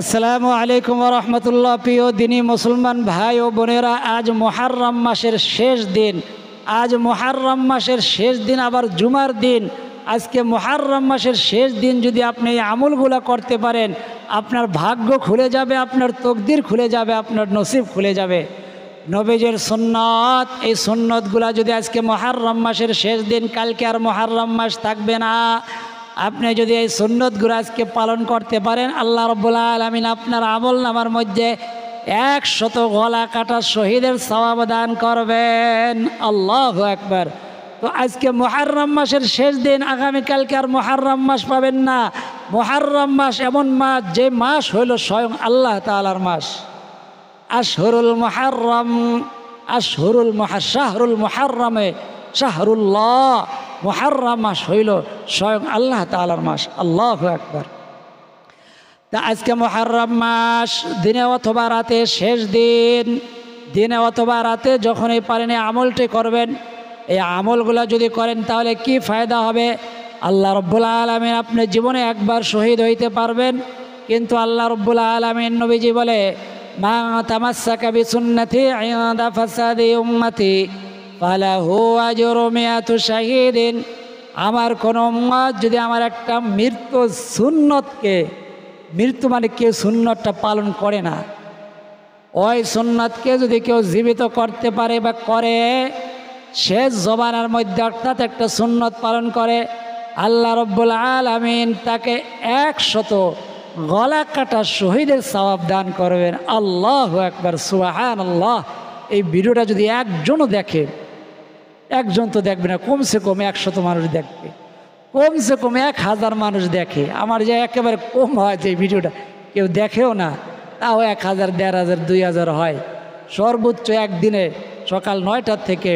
আসসালামু আলাইকুম ওয়া রাহমাতুল্লাহ। প্রিয় দিনী মুসলমান ভাই ও বোনেরা, আজ মুহররম মাসের শেষ দিন। আজ মুহররম মাসের শেষ দিন, আবার জুমার দিন। আজকে মুহররম মাসের শেষ দিন যদি আপনি এই আমলগুলো করতে পারেন, আপনার ভাগ্য খুলে যাবে, আপনার তকদির খুলে যাবে, আপনার নসিব খুলে যাবে। নবীজির সুন্নত, এই সুন্নতগুলো যদি আজকে মুহররম মাসের শেষ দিন, কালকে আর মুহররম মাস থাকবে না, আপনি যদি এই সুন্নতগুলো আজকে পালন করতে পারেন, আল্লাহ রাব্বুল আলামিন আপনার আমল নামার মধ্যে 100 গলা কাটা শহীদের সওয়াব দান করবেন। আল্লাহু আকবার। তো আজকে মুহররম মাসের শেষ দিন, আগামীকালকে আর মুহররম মাস পাবেন না। মুহররম মাস এমন মাস, যে মাস হইল স্বয়ং আল্লাহ তাআলার মাস। আশহুরুল মুহররম, শাহরুল মুহররমে শাহরুল্লাহ। মুহররম মাস হইল স্বয়ং আল্লাহ তাআলার মাস। আল্লাহু আকবার। তা আজকে মুহররম মাস, দিনে অথবা রাতে, শেষ দিন, দিনে অথবা রাতে যখনই পারেন এই আমলটি করবেন। এই আমলগুলো যদি করেন তাহলে কি ফায়দা হবে? আল্লাহ রাব্বুল আলামিন, আপনি জীবনে একবার শহীদ হইতে পারবেন, কিন্তু আল্লাহ রাব্বুল আলামিন, নবীজি বলে, মা তামাসসাকা বিসুন্নতি ইনদা ফাসাদি উম্মতি ফালাহু আজরু মিয়াতু শাহীদিন। আমার কোন উম্মত যদি আমার একটা সুন্নতকে, মৃত্যু মানে কেউ সুন্নতটা পালন করে না, ওই সুন্নতকে যদি কেউ জীবিত করতে পারে বা করে, শেষ জবানের মধ্যে অর্থাৎ একটা সুন্নত পালন করে, আল্লাহ রাব্বুল আলামিন তাকে 100 গলা কাটা শহীদের সওয়াব দান করবেন। আল্লাহু আকবার, সুবহানাল্লাহ। এই ভিডিওটা যদি একজনও দেখে, একজন তো দেখবে না, কমসে কম 100 মানুষ দেখবে, কমসে কম 1000 মানুষ দেখে। আমার যে একেবারে কম হয় যে ভিডিওটা কেউ দেখেও না, তাও 1000, 1500, 2000 হয় সর্বোচ্চ। একদিনে সকাল 9টা থেকে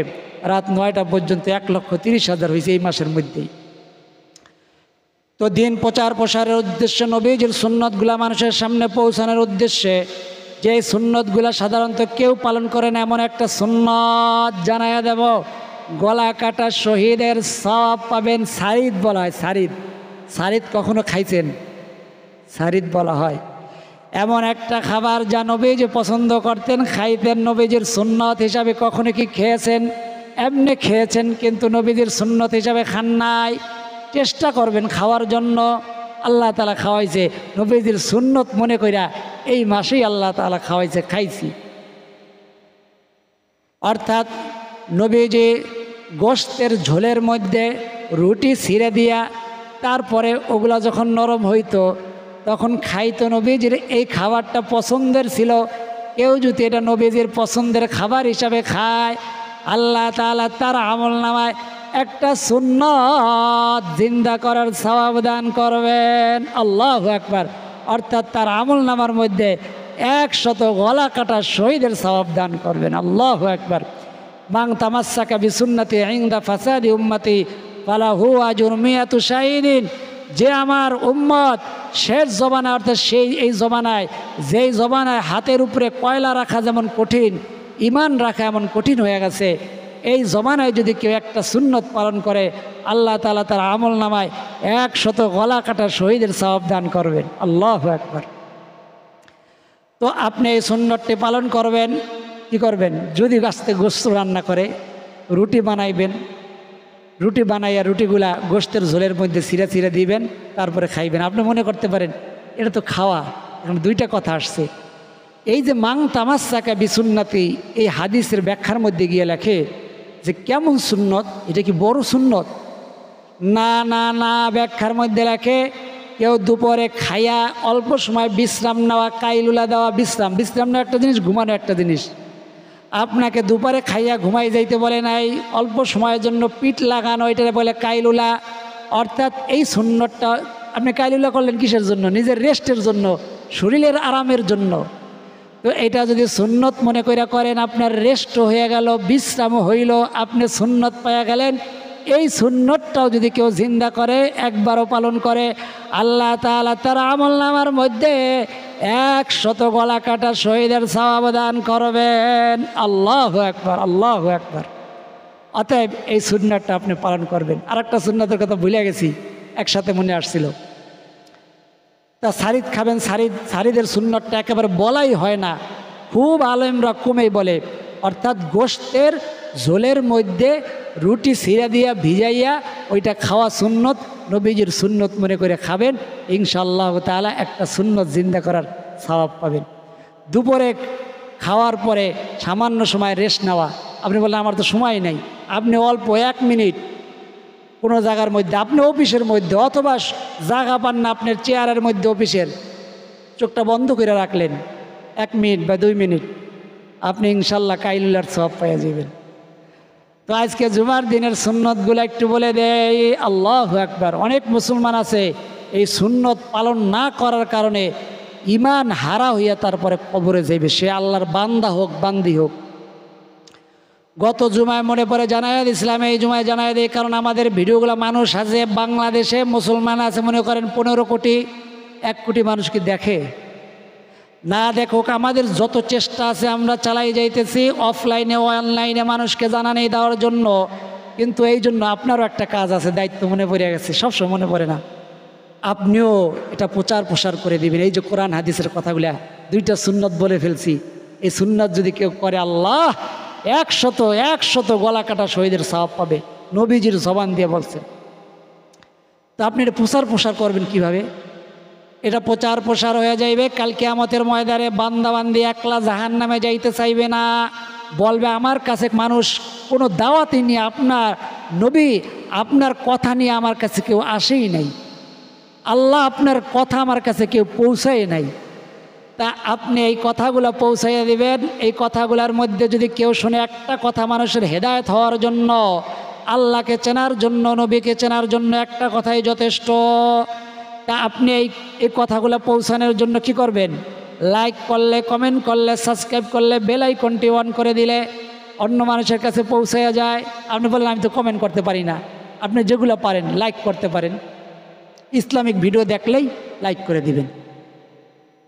রাত 9টা পর্যন্ত 1,30,000 হয়েছে এই মাসের মধ্যেই। তো দিন প্রচার প্রসারের উদ্দেশ্যে, নবীজির সুন্নতগুলা মানুষের সামনে পৌঁছানোর উদ্দেশ্যে, যে সুন্নতগুলা সাধারণত কেউ পালন করে না, এমন একটা সুন্নত জানাইয়া দেব। গলা কাটা শহীদের সওয়াব পাবেন। সারিদ বলা হয়, সারিদ। সারিদ কখনো খাইছেন? সারিদ বলা হয় এমন একটা খাবার যা নবীজি পছন্দ করতেন, খাইতেন। নবীজির সুন্নত হিসাবে কখনো কি খেয়েছেন? এমনি খেয়েছেন, কিন্তু নবীজির সুন্নত হিসাবে খান নাই। চেষ্টা করবেন খাওয়ার জন্য। আল্লাহ তাআলা খাওয়াইছে, নবীজির সুন্নত মনে কইরা এই মাসেই আল্লাহ তাআলা খাওয়াইছে, খাইছি। অর্থাৎ নবীজি গোশতের ঝোলের মধ্যে রুটি ছিঁড়ে দিয়া, তারপরে ওগুলা যখন নরম হইতো তখন খাইতো। নবীজির এই খাবারটা পছন্দের ছিল। কেউ যদি এটা নবীজির পছন্দের খাবার হিসাবে খায়, আল্লাহ তাআলা তার আমলনামায় একটা সুন্নত জিন্দা করার সওয়াব দান করবেন। আল্লাহু আকবার। অর্থাৎ তার আমলনামার মধ্যে 100 গলা কাটা শহীদের সওয়াব দান করবেন। আল্লাহু আকবার। মান তামাসসাকা বিসুন্নতি ইনদা ফাসাদি উম্মতি ফালাহু আজরু মিয়াতু শাহীদিন। যে আমার উম্মত শেষ জমানায়, অর্থাৎ এই জমানায়, যেই জমানায় হাতের উপরে কয়লা রাখা যেমন কঠিন, ইমান রাখা এমন কঠিন হয়ে গেছে, এই জমানায় যদি কেউ একটা সুন্নত পালন করে, আল্লাহ তাআলা তার আমল নামায় 100 গলা কাটা শহীদের সওয়াব দান করবেন। আল্লাহু আকবার। তো আপনি এই সুন্নতটি পালন করবেন। কি করবেন? যদি আস্তে গোশত রান্না করে, রুটি বানাইবেন, রুটি বানাইয়া রুটিগুলা গোশতের ঝোলের মধ্যে ছিঁড়ে ছিঁড়ে দিবেন, তারপরে খাইবেন। আপনি মনে করতে পারেন এটা তো খাওয়া। এখন দুইটা কথা আসছে। এই যে মান তামাসসাকা বিসুন্নতি, এই হাদিসের ব্যাখ্যার মধ্যে গিয়ে লেখে যে কেমন সুন্নত, এটা কি বড় সুন্নত? না না না, ব্যাখ্যার মধ্যে লেখে কেউ দুপুরে খাইয়া অল্প সময় বিশ্রাম নেওয়া, কাইলুলা দেওয়া। বিশ্রাম নেওয়া একটা জিনিস, ঘুমানো একটা জিনিস। আপনাকে দুপুরে খাইয়া ঘুমাই যাইতে বলে নাই, অল্প সময়ের জন্য পিঠ লাগানো, এটা বলে কাইলুলা। অর্থাৎ এই সুন্নতটা আপনি কাইলুলা করলেন কিসের জন্য? নিজের রেস্টের জন্য, শরীরের আরামের জন্য। তো এটা যদি সুন্নত মনে করে করেন, আপনার রেস্ট হয়ে গেল, বিশ্রামও হইল, আপনি সুন্নত পাইয়া গেলেন। এই সুন্নতটাও যদি কেউ জিন্দা করে, একবারও পালন করে, আল্লাহ তাআলা তার আমলনামার মধ্যে 100 গলা কাটা শহীদের সওয়াব দান করবেন। আল্লাহু আকবার, আল্লাহু আকবার। অতএব এই সুন্নতটা আপনি পালন করবেন। আর একটা সুন্নতের কথা ভুলে গেছি, একসাথে মনে আসছিল। তা সারিদ খাবেন, সারিদের সুন্নতটা একেবারে বলাই হয় না, খুব আলেমরা কমেই বলে। অর্থাৎ গোশতের ঝোলের মধ্যে রুটি ছিঁড়া দিয়া ভিজাইয়া ওইটা খাওয়া সুন্নত, নবীজির সুন্নত মনে করে খাবেন, ইনশাআল্লাহ তাআলা একটা সুন্নত জিন্দা করার সওয়াব পাবেন। দুপুরে খাওয়ার পরে সামান্য সময় রেস্ট নেওয়া। আপনি বললেন আমার তো সময় নেই, আপনি অল্প 1 মিনিট কোনো জায়গার মধ্যে, আপনি অফিসের মধ্যে অথবা জায়গা পান না আপনার চেয়ারের মধ্যে অফিসের, চোখটা বন্ধ করে রাখলেন 1 মিনিট বা 2 মিনিট, আপনি ইনশাল্লাহ কাইলুলার সওয়াব পেয়ে যাবেন। তো আজকে জুমার দিনের সুন্নতগুলো একটু বলে দেয়। আল্লাহু আকবার। অনেক মুসলমান আছে এই সুন্নত পালন না করার কারণে ইমান হারা হইয়া তারপরে কবরে যাইবে, সে আল্লাহর বান্দা হোক বান্দি হোক। গত জুমায় মনে পড়ে জানায়া দিয়েছিলাম, এই জুমায় জানায়া দিই কারণ আমাদের ভিডিওগুলো মানুষ আছে বাংলাদেশে, মুসলমান আছে মনে করেন 15 কোটি, 1 কোটি মানুষ কি দেখে? না দেখুক, আমাদের যত চেষ্টা আছে আমরা চালাই যাইতেছি অফলাইনে অনলাইনে মানুষকে জানানি দেওয়ার জন্য। কিন্তু এই জন্য আপনারও একটা কাজ আছে, দায়িত্ব মনে পড়ে গেছে, সবসময় মনে পড়ে না, আপনিও এটা প্রচার করে দিবেন। এই যে কোরআন হাদিসের কথাগুলা 2টা সুন্নত বলে ফেলছি, এই সুন্নত যদি কেউ করে আল্লাহ 100 গলা কাটা শহীদের সওয়াব পাবে, নবীজির জবান দিয়ে বলছেন। তো আপনি এটা প্রচার করবেন কিভাবে? এটা প্রচার হয়ে যাইবে কাল কিয়ামতের ময়দানে, বান্দাবান্দি একলা জাহান্নামে যাইতে চাইবে না, বলবে আমার কাছে মানুষ কোনো দাওয়াতই নিয়ে, আপনার নবী আপনার কথা নিয়ে আমার কাছে কেউ আসেই নাই, আল্লাহ আপনার কথা আমার কাছে কেউ পৌঁছায় নাই। তা আপনি এই কথাগুলো পৌঁছাইয়া দিবেন। এই কথাগুলোর মধ্যে যদি কেউ শুনে, একটা কথা মানুষের হেদায়েত হওয়ার জন্য, আল্লাহকে চেনার জন্য, নবীকে চেনার জন্য একটা কথাই যথেষ্ট। তা আপনি এই কথাগুলো পৌঁছানোর জন্য কি করবেন? লাইক করলে, কমেন্ট করলে, সাবস্ক্রাইব করলে, বেল আইকনটি অন করে দিলে অন্য মানুষের কাছে পৌঁছাইয়া যায়। আপনি বলেন আমি তো কমেন্ট করতে পারি না, আপনি যেগুলো পারেন লাইক করতে পারেন। ইসলামিক ভিডিও দেখলেই লাইক করে দিবেন,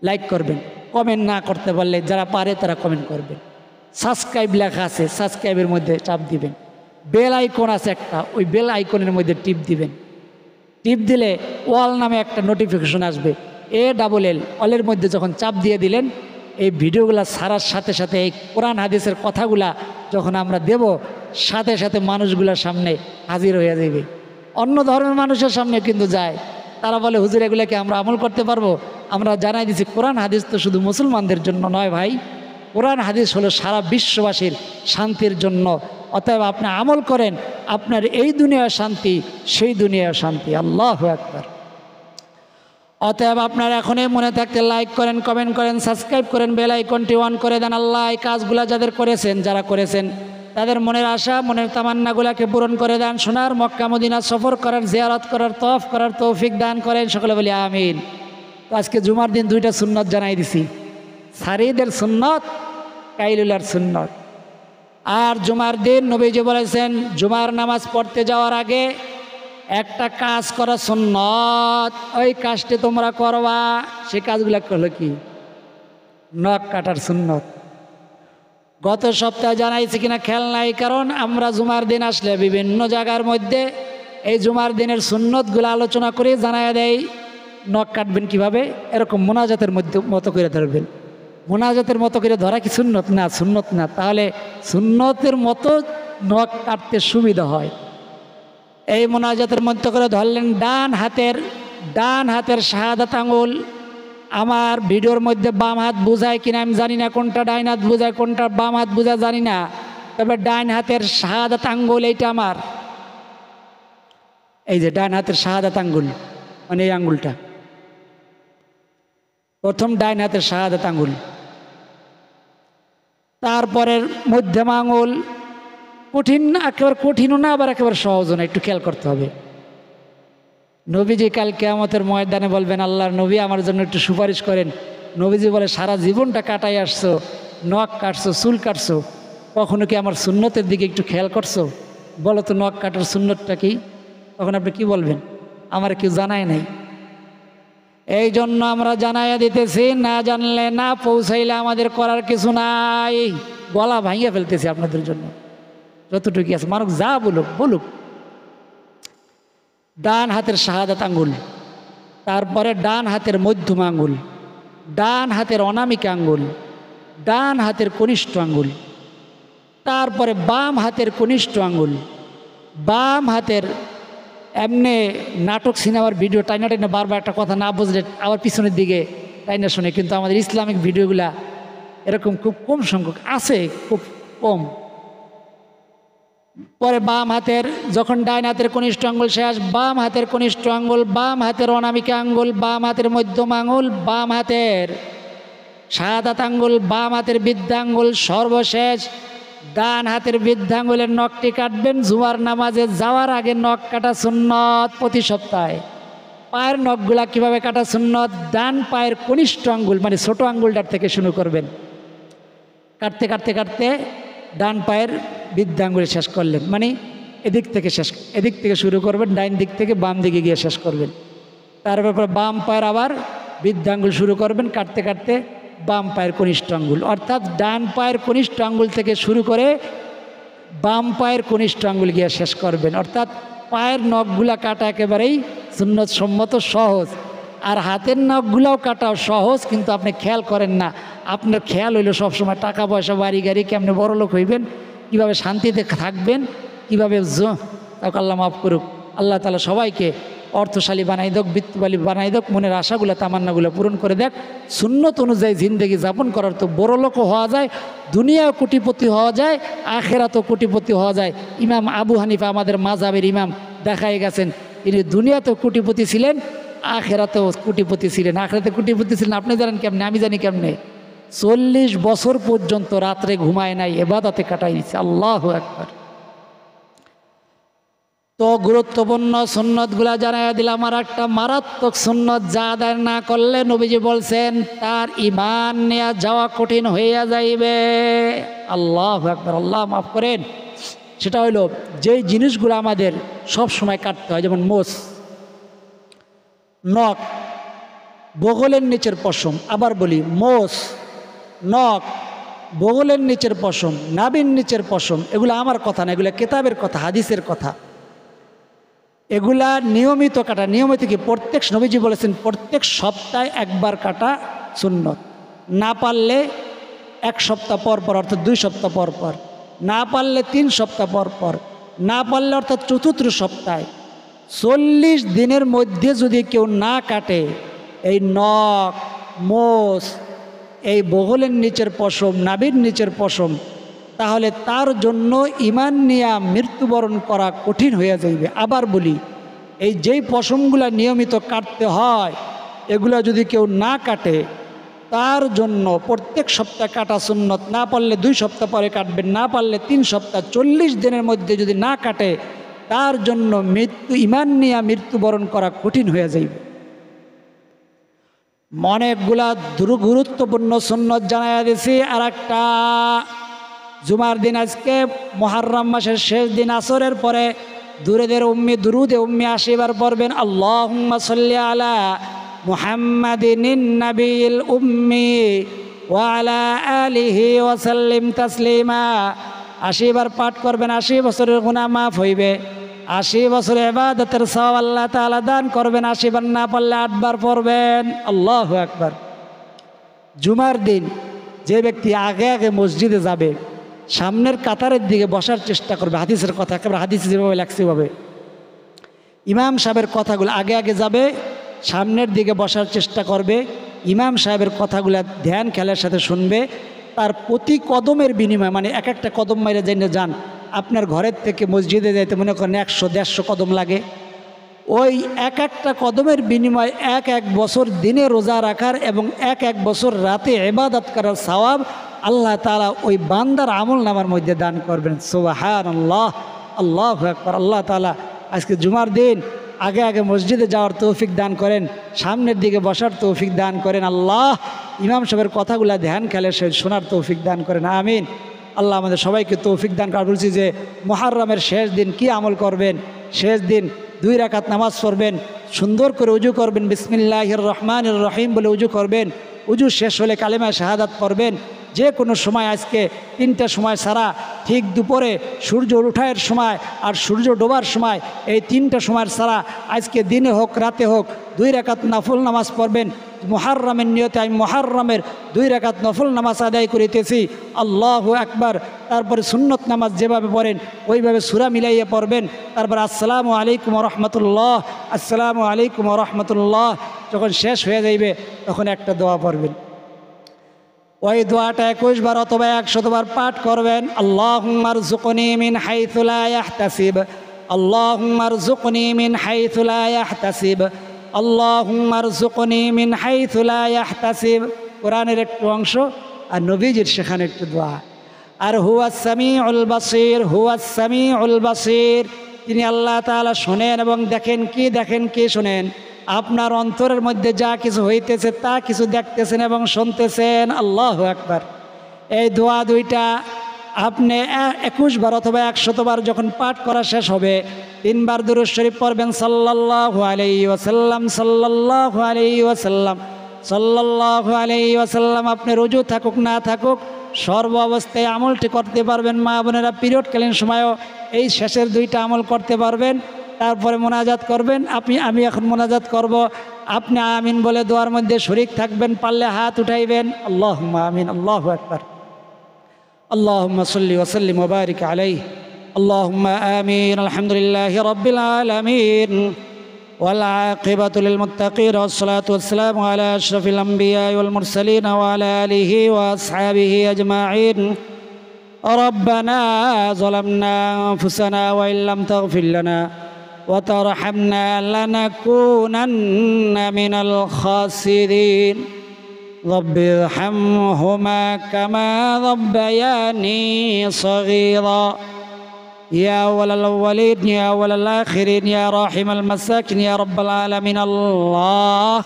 লাইক করবেন। কমেন্ট না করতে পারলে যারা পারে তারা কমেন্ট করবেন। সাবস্ক্রাইব লেখা আছে, সাবস্ক্রাইবের মধ্যে চাপ দিবেন। বেল আইকন আছে একটা, ওই বেল আইকনের মধ্যে টিপ দিবেন। টিপ দিলে অল নামে একটা নোটিফিকেশন আসবে, ALL অলের মধ্যে যখন চাপ দিয়ে দিলেন, এই ভিডিওগুলো ছাড়ার সাথে সাথে এই কোরআন হাদিসের কথাগুলা যখন আমরা দেব, সাথে সাথে মানুষগুলোর সামনে হাজির হয়ে যাবে। অন্য ধর্মের মানুষের সামনে কিন্তু যায়, তারা বলে হুজুর এগুলোকে আমরা আমল করতে পারবো? আমরা জানাই দিছি কোরআন হাদিস তো শুধু মুসলমানদের জন্য নয় ভাই, কোরআন হাদিস হলো সারা বিশ্ববাসীর শান্তির জন্য। অতএব আপনি আমল করেন, আপনার এই দুনিয়ার শান্তি সেই দুনিয়ার শান্তি। আল্লাহু আকবার। অতএব আপনার এখনই মনে থাকতে লাইক করেন, কমেন্ট করেন, সাবস্ক্রাইব করেন, বেল আইকনটি অন করে দেন। আল্লাহ এই কাজগুলো যারা করেছেন তাদের মনের আশা, মনের তামান্নাগুলোকে পূরণ করে দেন। সোনার মক্কা মদিনা সফর করার, জিয়ারত করার, তওয়াফ করার তৌফিক দান করেন। সকলে বলি আমিন। তো আজকে জুমার দিন 2টা সুন্নত জানাই দিছি, সারিদের সুন্নত, কাইলুলার সুন্নত। আর জুমার দিন নবীজি বলেছেন জুমার নামাজ পড়তে যাওয়ার আগে একটা কাজ করা সুন্নত, ওই কাজটি তোমরা করবা। সে কাজগুলো হলো কি? নখ কাটার সুন্নত। গত সপ্তাহে জানাইছি কিনা খেয়াল নাই, কারণ আমরা জুমার দিন আসলে বিভিন্ন জায়গার মধ্যে এই জুমার দিনের সুন্নতগুলো আলোচনা করে জানায় দেয় নখ কাটবেন কিভাবে, এরকম মোনাজাতের মতো করে ধরবেন। মোনাজাতের মতো করে ধরা কি সুন্নত? না, সুন্নত না। তাহলে সুন্নতের মতো নখ কাটতে সুবিধা হয়। এই মোনাজাতের মতো করে ধরলেন, ডান হাতের শাহাদাত আঙুল। আমার ভিডিওর মধ্যে বাম হাত বোঝায় কিনা আমি জানি না, কোনটা ডাইন হাত বোঝায় কোনটা বাম হাত বোঝায় জানি না, তবে ডাইন হাতের শাহাদাত আঙ্গুল এইটা আমার, এই যে ডাইন হাতের শাহাদাত আঙ্গুল, মানে এই আঙ্গুলটা প্রথম ডাইন হাতের শাহাদাত আঙ্গুল। তারপরের মধ্যম আঙ্গুল, কঠিন না, একেবারে কঠিনও না, আবার একেবারে সহজও না, একটু খেয়াল করতে হবে। নবীজি কাল কিয়ামতের ময়দানে বলবেন আল্লাহর নবী আমার জন্য একটু সুপারিশ করেন। নবীজি বলে সারা জীবনটা কাটাই আসছো, নখ কাটছো, চুল কাটছো, কখনো কি আমার সুন্নতের দিকে একটু খেয়াল করছো? বলো তো নখ কাটার সুন্নতটা কি? তখন আপনি কি বলবেন? আমার কেউ জানায় নাই। এই জন্য আমরা জানাইয়া দিতেছি, না জানলে, না পৌঁছাইলে আমাদের করার কিছু নাই। গলা ভাঙিয়ে ফেলতেছি আপনাদের জন্য, যতটুকু আছে মানুষ যা বলুক। ডান হাতের শাহাদাত আঙ্গুল, তারপরে ডান হাতের মধ্যম আঙ্গুল, ডান হাতের অনামিকা আঙ্গুল, ডান হাতের কনিষ্ঠ আঙ্গুল, তারপরে বাম হাতের কনিষ্ঠ আঙ্গুল, বাম হাতের এমনি নাটক সিনেমার ভিডিও টাইনা টাইনা বারবার একটা কথা না বুঝলে আবার পিছনের দিকে টাইনা শোনে, কিন্তু আমাদের ইসলামিক ভিডিওগুলা এরকম খুব কম সংখ্যক আছে, খুব কম। পরে বাম হাতের যখন ডাইন হাতের কনিষ্ঠ আঙ্গুল শেষ, বাম হাতের কনিষ্ঠ আঙ্গুল, বাম হাতের অনামিকা আঙ্গুল, বাম হাতের মধ্যম আঙ্গুল, বাম হাতের শাহাদাত আঙ্গুল, বাম হাতের বৃদ্ধাঙ্গুল, সর্বশেষ ডান হাতের বৃদ্ধাঙ্গুলের নখটি কাটবেন। জুমার নামাজে যাওয়ার আগে নখ কাটা সুন্নত প্রতি সপ্তাহে। পায়ের নখগুলা কিভাবে কাটা সুন্নত, ডান পায়ের কনিষ্ঠ আঙ্গুল মানে ছোট আঙ্গুলটার থেকে শুরু করবেন, কাটতে কাটতে কাটতে ডান পায়ের বৃদ্ধাঙ্গুলে শেষ করলেন, মানে এদিক থেকে শুরু করবেন, ডাইন দিক থেকে বাম দিকে গিয়ে শেষ করবেন। তারপর বাম পায়ের আবার বৃদ্ধাঙ্গুল শুরু করবেন, কাটতে কাটতে বাম পায়ের কনিষ্ঠ আঙ্গুল, অর্থাৎ ডান পায়ের কনিষ্ঠ আঙ্গুল থেকে শুরু করে বাম পায়ের কনিষ্ঠ আঙ্গুল গিয়ে শেষ করবেন। অর্থাৎ পায়ের নখগুলা কাটা একেবারেই সুন্নত সম্মত, সহজ। আর হাতের নখগুলাও কাটাও সহজ, কিন্তু আপনি খেয়াল করেন না। আপনার খেয়াল হইলো সবসময় টাকা পয়সা, বাড়ি গাড়ি, কেমনে বড় লোক হইবেন, কীভাবে শান্তিতে থাকবেন, কীভাবে আল্লাহ মাফ করুক। আল্লাহ তাআলা সবাইকে অর্থশালী বানাই দেখ, বৃত্তবালী বানাই দেখ, মনের আশাগুলো তামান্নাগুলো পূরণ করে দেখ। সুন্নত অনুযায়ী জিন্দেগি যাপন করার তো বড় লোকও হওয়া যায়, দুনিয়াও কোটিপতি হওয়া যায়, আখেরাতেও কোটিপতি হওয়া যায়। ইমাম আবু হানিফা আমাদের মাযহাবের ইমাম দেখাই গেছেন, তিনি দুনিয়াতেও কোটিপতি ছিলেন, আখেরাতেও কোটিপতি ছিলেন। আখেরাতে কোটিপতি ছিলেন আপনি জানেন কেমনে, আমি জানি কেমনে। 40 বছর পর্যন্ত রাত্রে ঘুমায় নাই, ইবাদতে কাটাই দিচ্ছে। আল্লাহু আকবার। তো গুরুত্বপূর্ণ সুন্নতগুলা জানাইয়া দিলাম। আর একটা মারাত্মক সুন্নত যা আদায় না করলে নবীজি বলছেন তার ঈমান নিয়ে যাওয়া কঠিন হইয়া যাইবে। আল্লাহু আকবার, আল্লাহ মাফ করেন। সেটা হইল যেই জিনিসগুলো আমাদের সব সময় কাটতে হয়, যেমন মোষ, নখ, বগলের নিচের পশম। আবার বলি, মোষ, নখ, বগলের নিচের পশম, নাভির নিচের পশম, এগুলো আমার কথা না, এগুলো কিতাবের কথা, হাদিসের কথা। এগুলা নিয়মিত কাটা, নিয়মিত কি প্রত্যেক নবীজি বলেছেন প্রত্যেক সপ্তাহে একবার কাটা সুন্নত। না পারলে 1 সপ্তাহ পর পর, অর্থাৎ 2 সপ্তাহ পর পর, না পারলে 3 সপ্তাহ পর পর, না পারলে অর্থাৎ চতুর্থ সপ্তাহে। 40 দিনের মধ্যে যদি কেউ না কাটে এই নখ, মোষ, এই বগলের নিচের পশম, নাভির নিচের পশম, তাহলে তার জন্য ঈমান নিয়ে মৃত্যুবরণ করা কঠিন হয়ে যাইবে। আবার বলি, এই যেই পশমগুলা নিয়মিত কাটতে হয়, এগুলা যদি কেউ না কাটে, তার জন্য প্রত্যেক সপ্তাহ কাটা সুন্নত। না পারলে 2 সপ্তাহ পরে কাটবেন, না পারলে 3 সপ্তাহ, 40 দিনের মধ্যে যদি না কাটে, তার জন্য ঈমান নিয়ে মৃত্যুবরণ করা কঠিন হয়ে যাইবে। অনেকগুলা গুরুত্বপূর্ণ সুন্নত জানাইয়া দিছি। আর একটা, জুমার দিন আজকে মুহররম মাসের শেষ দিন, আসরের পরে দুরুদে উম্মি 80 বার পড়বেন। আল্লাহুম্মা সাল্লি আলা মুহাম্মাদিন নাবিয়িল উম্মি ওয়া আলা আলিহি ওয়া সাল্লিম তাসলিমা। 80 বার পাঠ করবেন, 80 বছরের গুনাহ মাফ হইবে, 80 বছরের ইবাদতের সওয়াব আল্লাহ তাআলা দান করবেন। 80 বার না পারলে 8 বার পড়বেন। আল্লাহু আকবার। জুমার দিন যে ব্যক্তি আগে আগে মসজিদে যাবে, সামনের কাতারের দিকে বসার চেষ্টা করবে। হাদিসের কথা, একেবারে হাদিসে যেভাবে লাগছে ভাবে ইমাম সাহেবের কথাগুলো আগে আগে যাবে, সামনের দিকে বসার চেষ্টা করবে, ইমাম সাহেবের কথাগুলো ধ্যান খেলার সাথে শুনবে। তার প্রতি কদমের বিনিময়ে, মানে এক একটা কদম মাইরে জেনে যান, আপনার ঘরের থেকে মসজিদে যাইতে মনে করেন 100-150 কদম লাগে। ওই এক একটা কদমের বিনিময়ে 1 বছর দিনে রোজা রাখার এবং 1 বছর রাতে ইবাদত করার সওয়াব আল্লাহ তাআলা ওই বান্দার আমল নামার মধ্যে দান করবেন। সুবহানাল্লাহ, আল্লাহু আকবার। আল্লাহ তাআলা আজকে জুমার দিন আগে আগে মসজিদে যাওয়ার তৌফিক দান করেন, সামনের দিকে বসার তৌফিক দান করেন। আল্লাহ ইমাম সাহেবের কথাগুলো ধ্যান খেলে শোনার তৌফিক দান করেন। আমিন। আল্লাহ আমাদের সবাইকে তৌফিক দান করেন। বলছি যে মুহররমের শেষ দিন কি আমল করবেন? শেষ দিন 2 রাকাত নামাজ পড়বেন, সুন্দর করে উজু করবেন, বিসমিল্লাহির রহমানির রহিম বলে উজু করবেন। উজু শেষ হলে কালেমা শাহাদাত পড়বেন, যে কোনো সময় আজকে 3টার সময় ছাড়া ঠিক দুপুরে সূর্য ওঠার সময় আর সূর্য ডোবার সময় এই 3টা সময়ের ছাড়া আজকে দিনে হোক রাতে হোক 2 রাকাত নফল নামাজ পড়বেন। মুহররমের নিয়তে আমি মুহররমের 2 রাকাত নফল নামাজ আদায় করিতেছি। আল্লাহু আকবার। তারপরে সুন্নত নামাজ যেভাবে পড়েন ওইভাবে সূরা মিলাইয়া পড়বেন। তারপর আসসালামু আলাইকুম ওয়া রাহমাতুল্লাহ, আসসালামু আলাইকুম ওয়া রাহমাতুল্লাহ। যখন শেষ হয়ে যাইবে তখন একটা দোয়া পড়বেন। ওই দোয়াটা 21 বার অথবা 100 বার পাঠ করবেন। আল্লাহুম্মা রযুকনি মিন হাইথু লা ইয়াহতাসিব, আল্লাহুম্মা রযুকনি মিন হাইথু লা ইয়াহতাসিব, আল্লাহুম্মা রযুকনি মিন হাইথু লা ইয়াহতাসিব। কোরআনের একটু অংশ আর নবীজির সেখানে একটু দোয়া। আর হুয়াস সামিউল বাসীর, হুয়াস সামিউল বাসীর, তিনি আল্লাহ তাআলা শোনেন এবং দেখেন কি শোনেন। আপনার অন্তরের মধ্যে যা কিছু হইতেছে তা কিছু দেখতেছেন এবং শুনতেছেন। আল্লাহু আকবার। এই দোয়া দুইটা আপনি 21 বার অথবা 100 বার যখন পাঠ করা শেষ হবে 3 বার দুরূদ শরীফ পড়বেন সাল্লাল্লাহু আলাইহি ওয়াসাল্লাম, সাল্লাল্লাহু আলাইহি ওয়াসাল্লাম, সাল্লাল্লাহু আলাইহি ওয়াসাল্লাম। আপনি রোজা থাকুক না থাকুক সর্ব অবস্থায় আমলটি করতে পারবেন। মা বোনেরা পিরিয়ডকালীন সময়ও এই শেষের 2টা আমল করতে পারবেন। তারপরে মোনাজাত করবেন। আমি এখন মোনাজাত করব, আপনি আমিন বলে দোয়ার মধ্যে শরীক থাকবেন, পারলে হাত উঠাইবেন। আল্লাহুম্মা আমিন। আল্লাহু আকবার। আল্লাহুম্মা সাল্লি ওয়া সাল্লিম ওয়া বারিক আলাইহি। আল্লাহুম্মা আমিন। আলহামদুলিল্লাহি রাব্বিল আলামিন ওয়াল আকিবাতু লিল মুত্তাকিন ওয়াস সালাতু ওয়াস সালামু আলা আশরাফিল আমবিয়া ওয়াল মুরসালিন ওয়া আলা আলিহি ওয়া আসহাবিহি আজমাইন। ربنا ظلمنا أنفسنا وإن لم تغفر لنا وترحمنا لنكونن من الخاسرين رب ارحمهما كما ربياني صغيرا يا أول الأولين يا أول الآخرين يا راحم المساكين يا رب العالمين। الله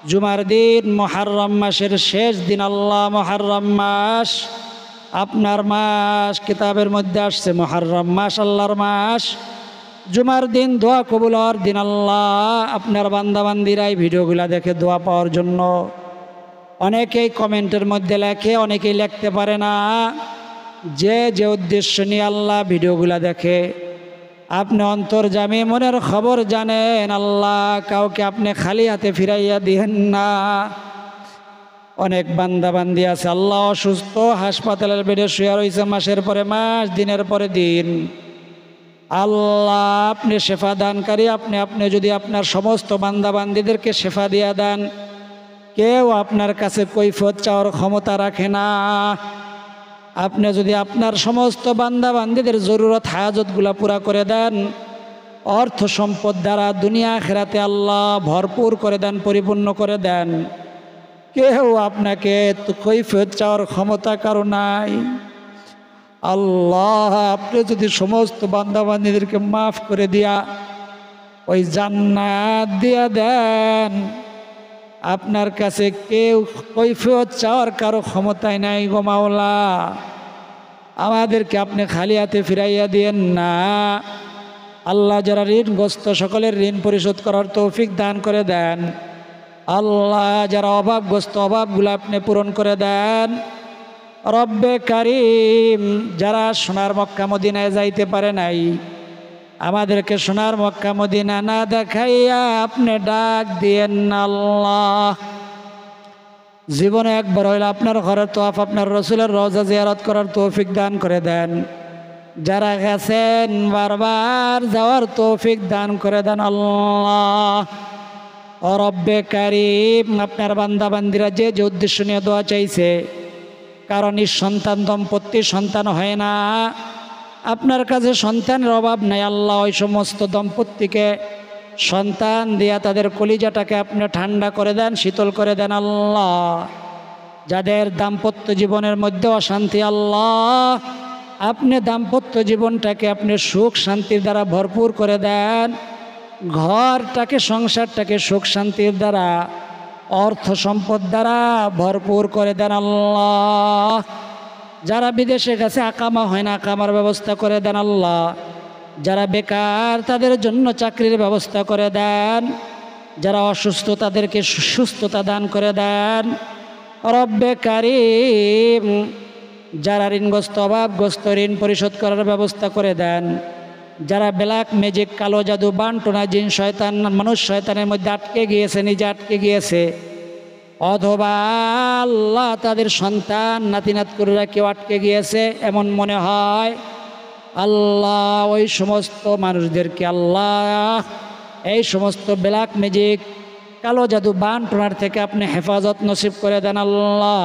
জুমার দিন মুহররম মাসের শেষ দিন। আল্লাহ মুহররম মাস আপনার মাস, কিতাবের মধ্যে আসছে মুহররম মাস আল্লাহর মাস। জুমার দিন দোয়া কবুল হওয়ার দিন। আল্লাহ আপনার বান্দাবান্দিরা এই ভিডিওগুলো দেখে দোয়া পাওয়ার জন্য অনেকেই কমেন্টের মধ্যে লেখে, অনেকেই লিখতে পারে না। যে উদ্দেশ্য নিয়ে আল্লাহ ভিডিওগুলো দেখে আপনি অন্তর্যামী, মনের খবর জানেন। আল্লাহ কাউকে আপনি খালি হাতে ফিরাইয়া দিয়েন না। অনেক বান্দাবান্দি আছে আল্লাহ অসুস্থ, হাসপাতালের বেডে শুয়ে রয়েছে মাসের পরে মাস, দিনের পরে দিন। আল্লাহ আপনি শেফা দানকারী। আপনি যদি আপনার সমস্ত বান্দাবান্দিদেরকে শেফা দিয়া দেন, কেউ আপনার কাছে কৈফিয়ত চাওয়ার ক্ষমতা রাখে না। আপনি যদি আপনার সমস্ত বান্দাবান্দিদের জরুরত হাজতগুলা পুরা করে দেন, অর্থ সম্পদ দ্বারা দুনিয়া আখিরাতে আল্লাহ ভরপুর করে দেন, পরিপূর্ণ করে দেন, কেউ আপনাকে কৈফিয়ত চাওয়ার ক্ষমতা কারো নাই। আল্লাহ আপনি যদি সমস্ত বান্দাবান্দিদেরকে মাফ করে দিয়া ওই জান্নাত দিয়া দেন, আপনার কাছে কেউ কৈফিয়ত চাওয়ার কারো ক্ষমতাই নাই গো মাওলা। আমাদেরকে আপনি খালি হাতে ফিরাইয়া দিয়েন না। আল্লাহ যারা ঋণগ্রস্ত সকলের ঋণ পরিশোধ করার তৌফিক দান করে দেন। আল্লাহ যারা অভাবগ্রস্ত অভাবগুলো আপনি পূরণ করে দেন। রব্বে কারিম যারা সোনার মক্কা মদিনায় যাইতে পারে নাই, আমাদেরকে সোনার মক্কা মদিনা না দেখাইয়া আপনি ডাক দিয়েন না। আল্লাহ জীবনে একবার হইলে আপনার ঘরের তোয়াফ, আপনার রসুলের রওজা জিয়ারত করার তৌফিক দান করে দেন। যারা গেছেন বারবার যাওয়ার তৌফিক দান করে দেন। আল্লাহ ও রব্বে কারিম আপনার বান্দাবান্দিরা যে উদ্দেশ্য নিয়ে দোয়া চাইছে, কারণ সন্তান দম্পতি সন্তান হয় না, আপনার কাছে সন্তানের অভাব নাই। আল্লাহ ওই সমস্ত দম্পতিকে সন্তান দিয়া তাদের কলিজাটাকে আপনি ঠান্ডা করে দেন, শীতল করে দেন। আল্লাহ যাদের দাম্পত্য জীবনের মধ্যে অশান্তি, আল্লাহ আপনি দাম্পত্য জীবনটাকে আপনি সুখ শান্তির দ্বারা ভরপুর করে দেন। ঘরটাকে সংসারটাকে সুখ শান্তির দ্বারা অর্থ সম্পদ দ্বারা ভরপুর করে দেন। আল্লাহ যারা বিদেশে গেছে আকামা হয় না, আকামার ব্যবস্থা করে দেন। আল্লাহ যারা বেকার তাদের জন্য চাকরির ব্যবস্থা করে দেন। যারা অসুস্থ তাদেরকে সুস্থতা দান করে দেন। রব্বে কারিম, যারা ঋণগ্রস্ত অভাবগ্রস্ত ঋণ পরিশোধ করার ব্যবস্থা করে দেন। যারা ব্ল্যাক ম্যাজিক কালো জাদু বানটোনা জিন শয়তান মানুষ শয়তানের মধ্যে আটকে গিয়েছে, নিজে আটকে গিয়েছে, অথবা আল্লাহ তাদের সন্তান নাতিনাতকুররা কেউ আটকে গিয়েছে এমন মনে হয়, আল্লাহ ওই সমস্ত মানুষদেরকে আল্লাহ এই সমস্ত ব্ল্যাক ম্যাজিক কালো জাদু বানটোনার থেকে আপনি হেফাজত নসিব করে দেন। আল্লাহ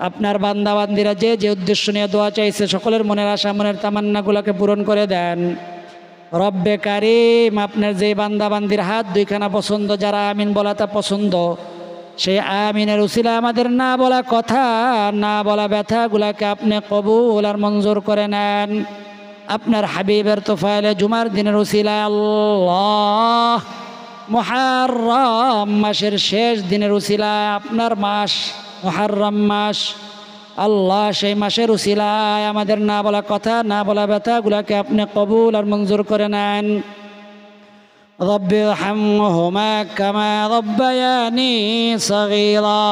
আপনার বান্দাবান্দিরা যে যে উদ্দেশ্য নিয়ে দোয়া চাইছে সকলের মনের আশা মনের তামান্নাগুলোকে পূরণ করে দেন। রব্বে কারিম, আপনার যে বান্দাবান্দির হাত দুইখানা পছন্দ, যারা আমিন বলা তা পছন্দ, সেই আমিনের উসিলা আমাদের না বলা কথা না বলা ব্যথাগুলাকে আপনি কবুল আর মঞ্জুর করে নেন। আপনার হাবিবের তোফায়েলে জুমার দিনের উসিলায় আল্লাহ মুহররম মাসের শেষ দিনের উসিলায় আপনার মাস মুহররম মাস, আল্লাহ সেই মাসের উসিলায় আমাদের না বলা কথা না বলা ব্যথাগুলাকে আপনি কবুল আর মঞ্জুর করে নেন। রব্বি রহমহুমা কামা রব্বায়ানি সগীরা।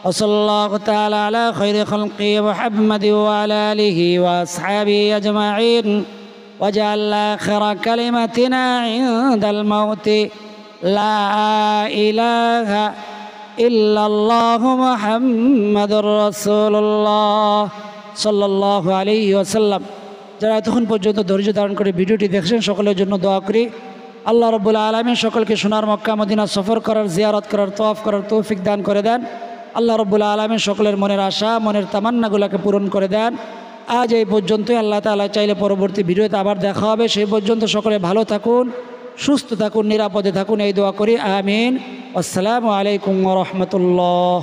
ওয়াসাল্লাল্লাহু তাআলা আলা খায়রি খালকি মুহাম্মাদি ওয়া আলা আলিহি ওয়া আসহাবিহি আজমাইন। ওয়াজআল আখিরা কালিমাতিনা ইনদাল মাউতি লা ইলাহা ইল্লাল্লাহু মুহাম্মাদুর রাসূলুল্লাহ সাল্লাল্লাহু আলাইহি ওয়াসাল্লাম। যারা এতক্ষণ পর্যন্ত ধৈর্য ধারণ করে ভিডিওটি দেখছেন সকলের জন্য দোয়া করি, আল্লাহ রাব্বুল আলামিন সকলকে সোনার মক্কা মদিনা সফর করার, জিয়ারত করার, তওয়াফ করার তৌফিক দান করে দেন। আল্লাহ রাব্বুল আলামিন সকলের মনের আশা মনের তামান্নাগুলোকে পূরণ করে দেন। আজ এই পর্যন্তই। আল্লাহ তাআলা চাইলে পরবর্তী ভিডিওতে আবার দেখা হবে। সেই পর্যন্ত সকলে ভালো থাকুন, সুস্থ থাকুন, নিরাপদে থাকুন, এই দোয়া করি। আমিন। আসসালামু আলাইকুম ওয়া রাহমাতুল্লাহ।